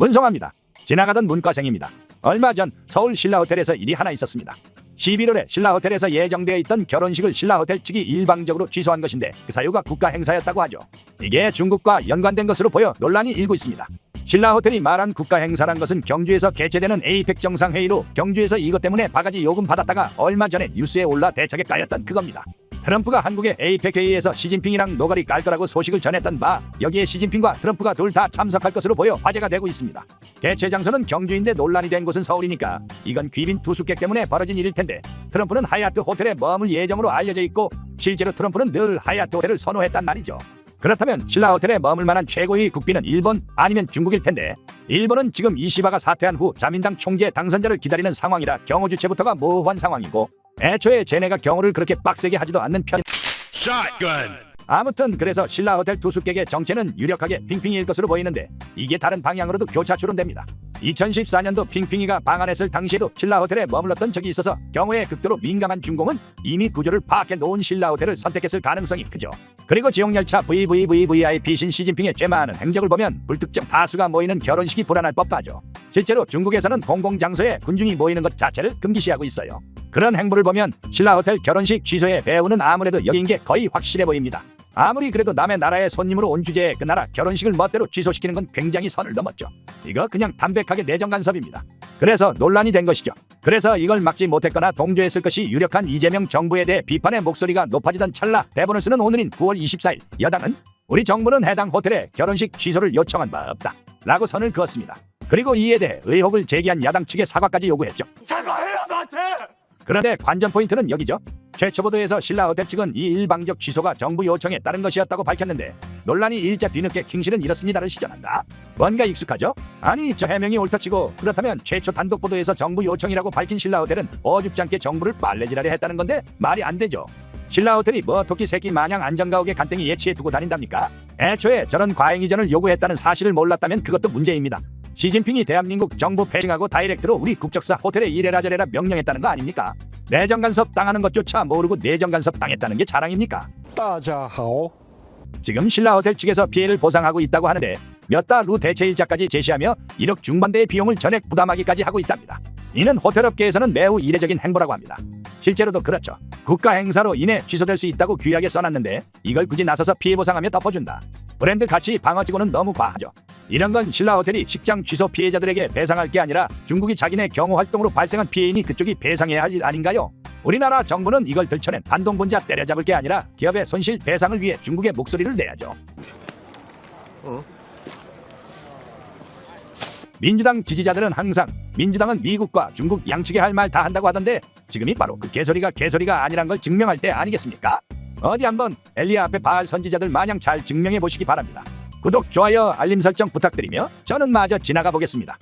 문성아입니다. 지나가던 문과생입니다. 얼마 전 서울 신라호텔에서 일이 하나 있었습니다. 11월에 신라호텔에서 예정되어 있던 결혼식을 신라호텔 측이 일방적으로 취소한 것인데 그 사유가 국가 행사였다고 하죠. 이게 중국과 연관된 것으로 보여 논란이 일고 있습니다. 신라호텔이 말한 국가 행사란 것은 경주에서 개최되는 에이펙 정상회의로 경주에서 이것 때문에 바가지 요금 받았다가 얼마 전에 뉴스에 올라 대책에 까였던 그겁니다. 트럼프가 한국의 에이펙 회의에서 시진핑이랑 노가리 깔 거라고 소식을 전했던 바, 여기에 시진핑과 트럼프가 둘 다 참석할 것으로 보여 화제가 되고 있습니다. 개최 장소는 경주인데 논란이 된 곳은 서울이니까 이건 귀빈 투숙객 때문에 벌어진 일일 텐데, 트럼프는 하얏트 호텔에 머물 예정으로 알려져 있고 실제로 트럼프는 늘 하얏트 호텔을 선호했단 말이죠. 그렇다면 신라호텔에 머물 만한 최고의 국빈은 일본 아니면 중국일 텐데, 일본은 지금 이시바가 사퇴한 후 자민당 총재 당선자를 기다리는 상황이라 경호 주체부터가 모호한 상황이고, 애초에 쟤네가 경호를 그렇게 빡세게 하지도 않는 편. 아무튼 그래서 신라호텔 투숙객의 정체는 유력하게 핑핑이일 것으로 보이는데, 이게 다른 방향으로도 교차 추론됩니다. 2014년도 핑핑이가 방한했을 당시에도 신라호텔에 머물렀던 적이 있어서 경호에 극도로 민감한 중공은 이미 구조를 파악해 놓은 신라호텔을 선택했을 가능성이 크죠. 그리고 지옥열차 VVVVIP 신 시진핑의 죄많은 행적을 보면 불특정 다수가 모이는 결혼식이 불안할 법도 하죠. 실제로 중국에서는 공공장소에 군중이 모이는 것 자체를 금기시하고 있어요. 그런 행보를 보면 신라호텔 결혼식 취소의 배후는 아무래도 여기인 게 거의 확실해 보입니다. 아무리 그래도 남의 나라에 손님으로 온 주제에 그 나라 결혼식을 멋대로 취소시키는 건 굉장히 선을 넘었죠. 이거 그냥 담백하게 내정 간섭입니다. 그래서 논란이 된 것이죠. 그래서 이걸 막지 못했거나 동조했을 것이 유력한 이재명 정부에 대해 비판의 목소리가 높아지던 찰나 대본을 쓰는 오늘인 9월 24일 여당은 우리 정부는 해당 호텔에 결혼식 취소를 요청한 바 없다 라고 선을 그었습니다. 그리고 이에 대해 의혹을 제기한 야당 측에 사과까지 요구했죠. 사과해요 나한테! 그런데 관전 포인트는 여기죠. 최초 보도에서 신라호텔 측은 이 일방적 취소가 정부 요청에 따른 것이었다고 밝혔는데, 논란이 일자 뒤늦게 킹실은 이렇습니다를 시전한다. 뭔가 익숙하죠? 아니 저 해명이 옳다치고 그렇다면 최초 단독 보도에서 정부 요청이라고 밝힌 신라호텔은 어줍잖게 정부를 빨래질하려 했다는 건데 말이 안 되죠. 신라호텔이 뭐 토끼 새끼 마냥 안전가옥에 간땡이 예치해 두고 다닌답니까? 애초에 저런 과잉 이전을 요구했다는 사실을 몰랐다면 그것도 문제입니다. 시진핑이 대한민국 정부 패싱하고 다이렉트로 우리 국적사 호텔에 이래라 저래라 명령했다는 거 아닙니까? 내정 간섭 당하는 것조차 모르고 내정 간섭 당했다는 게 자랑입니까? 大家好. 지금 신라호텔 측에서 피해를 보상하고 있다고 하는데 몇 달 후 대체일자까지 제시하며 1억 중반대의 비용을 전액 부담하기까지 하고 있답니다. 이는 호텔업계에서는 매우 이례적인 행보라고 합니다. 실제로도 그렇죠. 국가 행사로 인해 취소될 수 있다고 귀하게 써놨는데 이걸 굳이 나서서 피해 보상하며 덮어준다. 브랜드 가치 방어치고는 너무 과하죠. 이런 건 신라호텔이 식장 취소 피해자들에게 배상할 게 아니라 중국이 자기네 경호 활동으로 발생한 피해이니 그쪽이 배상해야 할 일 아닌가요? 우리나라 정부는 이걸 들춰낸 반동분자 때려잡을 게 아니라 기업의 손실 배상을 위해 중국의 목소리를 내야죠. 민주당 지지자들은 항상 민주당은 미국과 중국 양측에 할 말 다 한다고 하던데, 지금이 바로 그 개소리가 아니란 걸 증명할 때 아니겠습니까? 어디 한번 엘리야 앞에 바알 선지자들 마냥 잘 증명해 보시기 바랍니다. 구독, 좋아요, 알림 설정 부탁드리며 저는 마저 지나가 보겠습니다.